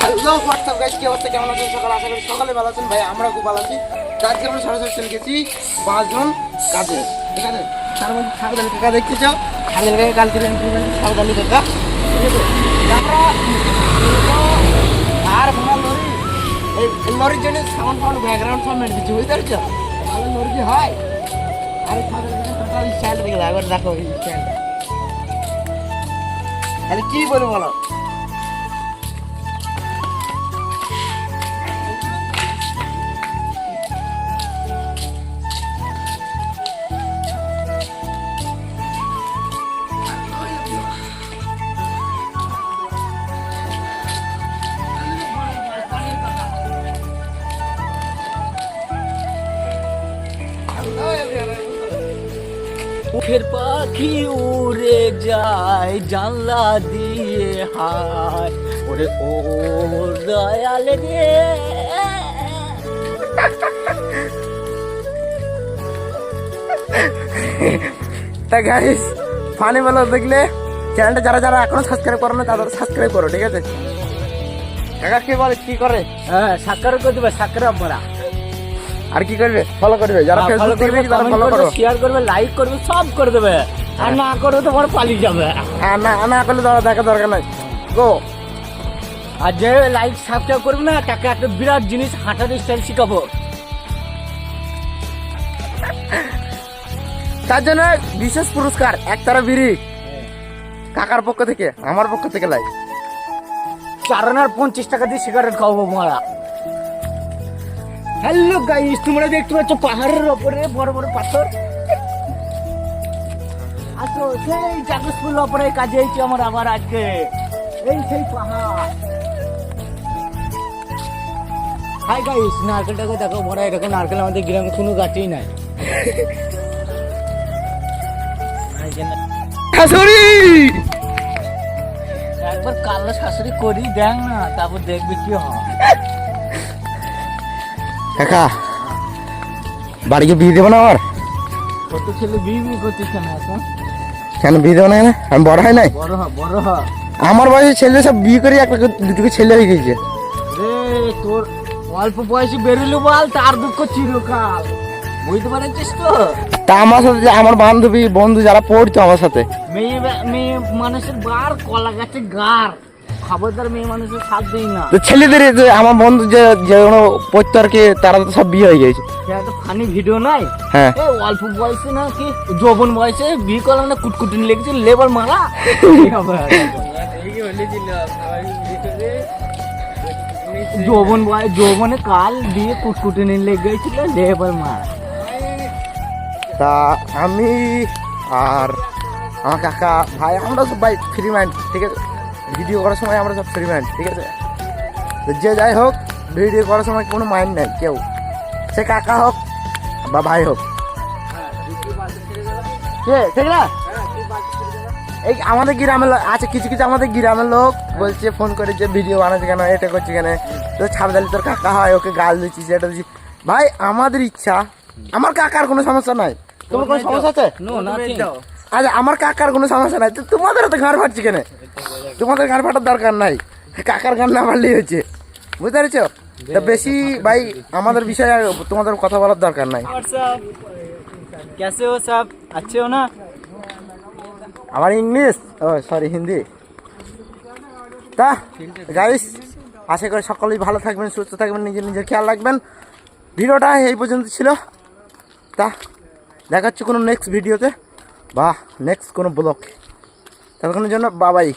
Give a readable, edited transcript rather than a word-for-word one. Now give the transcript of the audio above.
Hello WhatsApp guys, কি অবস্থা, কেমন আছেন? সকালে আশা করি সকালে ভালো আছেন। ভাই আমরা খুব ভালো আছি। আজকে আমরা সরাসরি চলে গেছি 5 জন কাজে, ঠিক আছে? তার মধ্যে সাবধানী কাকা দেখতেছ, সাবধানী কাকা কালকে সাবধানী কাকা, ঠিক আছে? আমরা আর ভালো লরি, এই লরির জন্য সামান ফামান ব্যাকগ্রাউন্ড সব মেরে দিচ্ছি, বুঝতে পারছো? ভালো লরি কি হয়? আরে সাবধানী কাকা স্টাইল দেখে দাও, এবার দেখো এই স্টাইল। তাহলে কি বলবো বলো? মুখের পাখি উড়ে যায় জানলা দিয়ে, হায় ওরে ও দয়াল রে। তা গাইস, ফানি ভালো দেখলে চ্যানেলটা যারা যারা এখনো সাবস্ক্রাইব করো না তাদের সাবস্ক্রাইব করো, ঠিক আছে? কাকা কি বলে, কি করে? হ্যাঁ, সাক্ষর করে দেবে, সাক্ষর আমরা। আর কি করবে? ফলো করবে, যারা ফেসবুক দেখবে তারা ফলো করো, শেয়ার করবে, লাইক করবে, সব করে দেবে। আর না করবে তো তোমার পালিয়ে যাবে। আর না না করলে দেখা দরকার নাই, গো। আর যে লাইক সাবস্ক্রাইব করবে না তাকে একটা বিরাট জিনিস হাঁটার স্টাইল শিখাবো। তার জন্য বিশেষ পুরস্কার একতারা বিড়ি কাকার পক্ষ থেকে, আমার পক্ষ থেকে লাই 4.50 টাকা দিয়ে সিগারেট খাওয়াবো মারা। হ্যালো গাইস, তোমরা দেখতে পাচ্ছ পাহাড়ের ওপরে বড় বড় পাথর। আসো, সেই জাগসপুর ওপরে কাজে এসেছি আমার আবার আজকে। এই সেই পাহাড়। হাই গাইস, নারকেলটাকে দেখো বড়, এরকম নারকেল আমাদের গ্রামে কোনো গাছই নাই। শাশুড়ি, একবার কালো শাশুড়ি করি দেখ না, তারপর দেখবি কি হয়। কাকা বাড়িকে বিয়ে দেবো না আমার? কত ছেলে বিয়ে করছিস কেন এখন? কেন বিয়ে দেবো না? কেন আমি বড় হয় নাই? বড় হ, বড় হ। আমার বয়সে ছেলে সব বিয়ে করে একটা দুটোকে ছেলে হয়ে গেছে রে, তোর অল্প বয়সে বেরোলো বল, তার দুঃখ চিরকাল। বুঝতে পারছিস তো? তা আমার সাথে যে আমার বান্ধবী বন্ধু যারা পড়তো আমার সাথে, মেয়ে মেয়ে মানুষের বার কলা গাছে গার, খবরদার মেয়ে মানুষের সাথ দিই না। তো ছেলেদের যে আমার বন্ধু যে যেগুলো পড়তো আর কি, তারা তো সব বিয়ে হয়ে গেছে। সেটা তো ফানি ভিডিও নাই? হ্যাঁ, এই অল্প বয়সে না কি যৌবন বয়সে বিয়ে করলাম না, কুটকুটি লেগেছে লেবার মারা। যৌবনে কাল দিয়ে কুটকুটি লেগেছিল লেবার মারা। তা আমি আর আমার কাকা ভাই আমরা সব ভাই ফ্রি মাইন্ড, ঠিক আছে? ভিডিও করার সময় আমরা সব ফ্রি মাইন্ড, ঠিক আছে? তো যে যাই হোক, ভিডিও করার সময় কোনো মাইন্ড নাই কেউ, সে কাকা হোক বা ভাই হোক। ঠিক না? এই আমাদের গ্রামের আছে কিছু কিছু আমাদের গ্রামের লোক বলছে, ফোন করে যে ভিডিও বানাচ্ছে কেন, এটা করছে কেন, তো ছাপদালি তোর কাকা হয়, ওকে গাল দিচ্ছিস, এটা দিচ্ছিস। ভাই আমাদের ইচ্ছা, আমার কাকার কোনো সমস্যা নাই। তোমার কোনো সমস্যা আছে? আচ্ছা, আমার কাকার কোনো সমস্যা নাই, তো তোমাদের তো গান ফাটছে কেন? তোমাদের গান ফাটার দরকার নাই, কাকার গান না মারলেই হয়েছে, বুঝতে পেরেছ? তা বেশি ভাই আমাদের বিষয়ে তোমাদের কথা বলার দরকার নাই। कैसे हो सब? अच्छे हो ना? আমার ইংলিশ, ও সরি হিন্দি। তা গাইস, আশা করি সকলেই ভালো থাকবেন, সুস্থ থাকবেন, নিজের খেয়াল রাখবেন। ভিডিওটা এই পর্যন্ত ছিল। তা দেখা হচ্ছে কোনো নেক্সট ভিডিওতে বা নেক্সট কোনো ব্লগ। ততক্ষণের জন্য বাবাই।